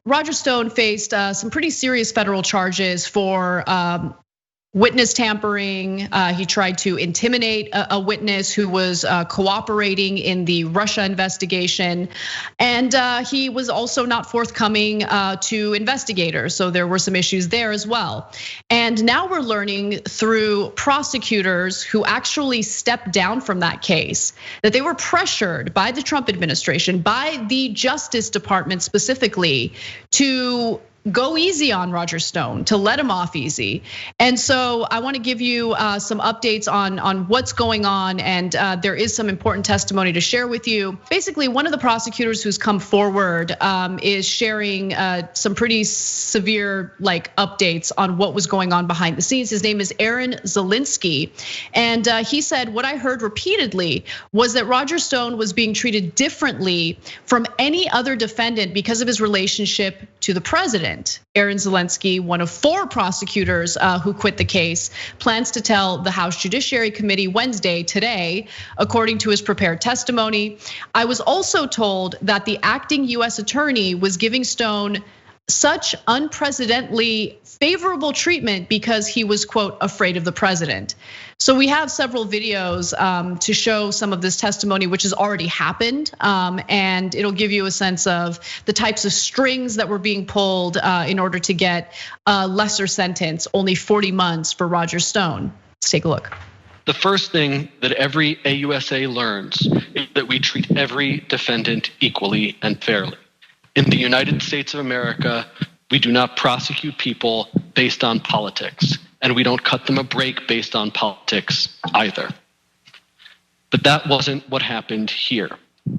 Roger Stone faced some pretty serious federal charges for witness tampering. He tried to intimidate a witness who was cooperating in the Russia investigation. And he was also not forthcoming to investigators. So there were some issues there as well. And now we're learning through prosecutors who actually stepped down from that case that they were pressured by the Trump administration, by the Justice Department specifically, to go easy on Roger Stone, to let him off easy. And so I want to give you some updates on what's going on, and there is some important testimony to share with you. Basically, one of the prosecutors who's come forward is sharing some pretty severe updates on what was going on behind the scenes. His name is Aaron Zelinsky, and he said what I heard repeatedly was that Roger Stone was being treated differently from any other defendant because of his relationship to the president. Aaron Zelinsky, one of 4 prosecutors who quit the case, plans to tell the House Judiciary Committee Wednesday, today, according to his prepared testimony. I was also told that the acting US attorney was giving Stone such unprecedentedly favorable treatment because he was, quote, afraid of the president. So we have several videos to show some of this testimony, which has already happened. And it'll give you a sense of the types of strings that were being pulled in order to get a lesser sentence, only 40 months for Roger Stone. Let's take a look. The first thing that every AUSA learns is that we treat every defendant equally and fairly. In the United States of America, we do not prosecute people based on politics, and we don't cut them a break based on politics either. But that wasn't what happened here.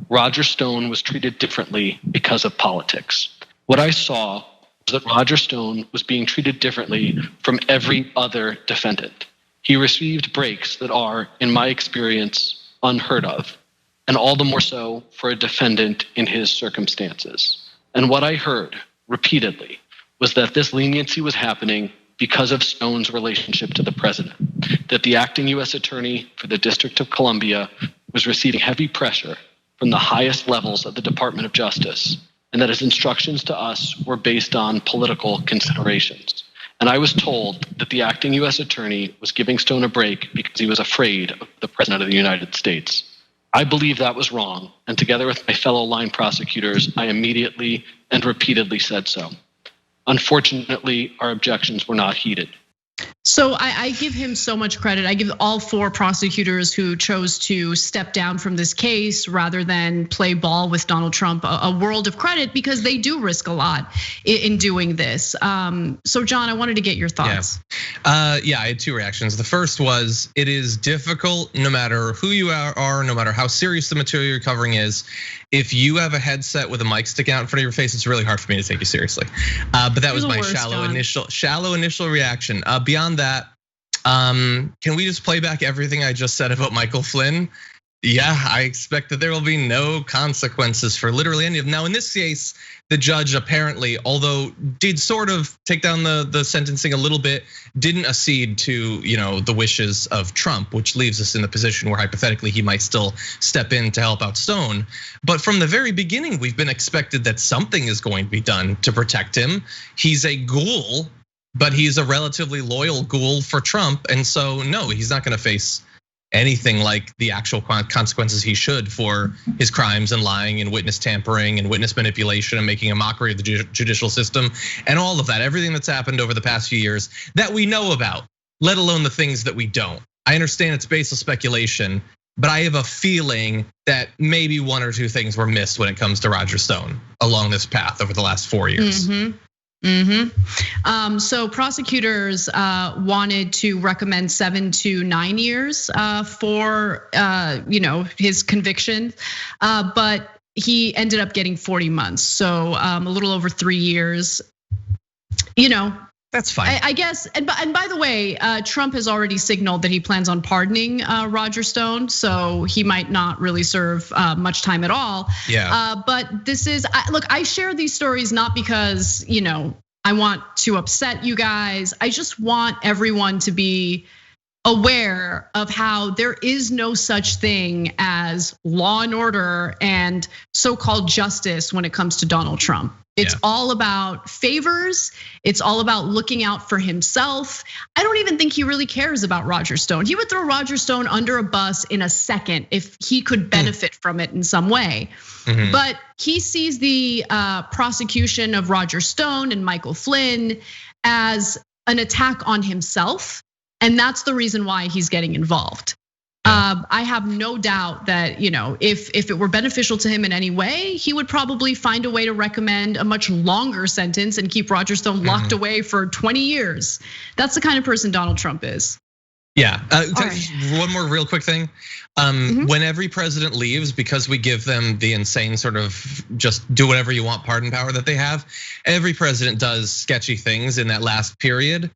Roger Stone was treated differently because of politics. What I saw was that Roger Stone was being treated differently from every other defendant. He received breaks that are, in my experience, unheard of, and all the more so for a defendant in his circumstances. And what I heard repeatedly was that this leniency was happening because of Stone's relationship to the president, that the acting US attorney for the District of Columbia was receiving heavy pressure from the highest levels of the Department of Justice, and that his instructions to us were based on political considerations. And I was told that the acting US attorney was giving Stone a break because he was afraid of the president of the United States. I believe that was wrong, and together with my fellow line prosecutors, I immediately and repeatedly said so. Unfortunately, our objections were not heeded. So I give him so much credit. I give all 4 prosecutors who chose to step down from this case rather than play ball with Donald Trump a world of credit, because they do risk a lot in doing this. So John, I wanted to get your thoughts. Yeah, I had 2 reactions. The first was, it is difficult, no matter who you are, no matter how serious the material you're covering is. If you have a headset with a mic sticking out in front of your face, it's really hard for me to take you seriously. But that was my shallow initial reaction. Beyond that, can we just play back everything I just said about Michael Flynn? Yeah, I expect that there will be no consequences for literally any of them. Now, in this case, the judge apparently, although did sort of take down the sentencing a little bit, didn't accede to the wishes of Trump, which leaves us in the position where hypothetically he might still step in to help out Stone. But from the very beginning, we've been expected that something is going to be done to protect him. He's a ghoul, but he's a relatively loyal ghoul for Trump, and so no, he's not going to face anything like the actual consequences he should for his crimes and lying and witness tampering and witness manipulation and making a mockery of the judicial system and all of that, everything that's happened over the past few years that we know about, let alone the things that we don't. I understand it's baseless speculation, but I have a feeling that maybe 1 or 2 things were missed when it comes to Roger Stone along this path over the last 4 years. So prosecutors wanted to recommend 7 to 9 years for his conviction, but he ended up getting 40 months, so a little over 3 years. That's fine, I guess. And by the way, Trump has already signaled that he plans on pardoning Roger Stone, so he might not really serve much time at all. Yeah. But this is, look, I share these stories not because I want to upset you guys. I just want everyone to be aware of how there is no such thing as law and order and so-called justice when it comes to Donald Trump. It's all about favors. It's all about looking out for himself. I don't even think he really cares about Roger Stone. He would throw Roger Stone under a bus in a second if he could benefit from it in some way. But he sees the prosecution of Roger Stone and Michael Flynn as an attack on himself. And that's the reason why he's getting involved. I have no doubt that, if it were beneficial to him in any way, he would probably find a way to recommend a much longer sentence and keep Roger Stone locked away for 20 years. That's the kind of person Donald Trump is. Yeah, one more real quick thing. When every president leaves, because we give them the insane sort of just do whatever you want pardon power that they have, every president does sketchy things in that last period.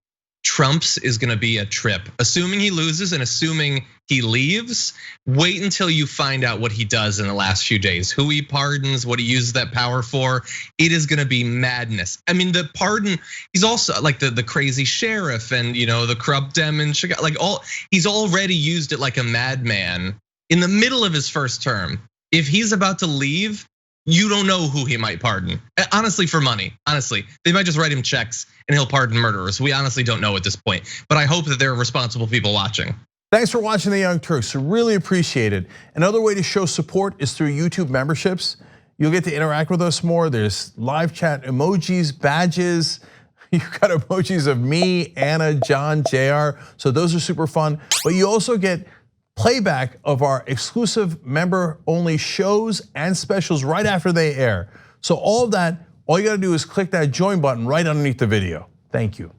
Trump's is gonna be a trip. Assuming he loses and assuming he leaves, wait until you find out what he does in the last few days, who he pardons, what he uses that power for. It is gonna be madness. I mean, the pardon, he's also like the crazy sheriff and the corrupt dem in Chicago, he's already used it like a madman in the middle of his first term. If he's about to leave, you don't know who he might pardon. Honestly, for money, honestly. They might just write him checks and he'll pardon murderers. We honestly don't know at this point, but I hope that there are responsible people watching. Thanks for watching The Young Turks, really appreciate it. Another way to show support is through YouTube memberships. You'll get to interact with us more. There's live chat emojis, badges. You've got emojis of me, Anna, John, JR. So those are super fun. But you also get playback of our exclusive member-only shows and specials right after they air. So all of that, all you gotta do is click that join button right underneath the video. Thank you.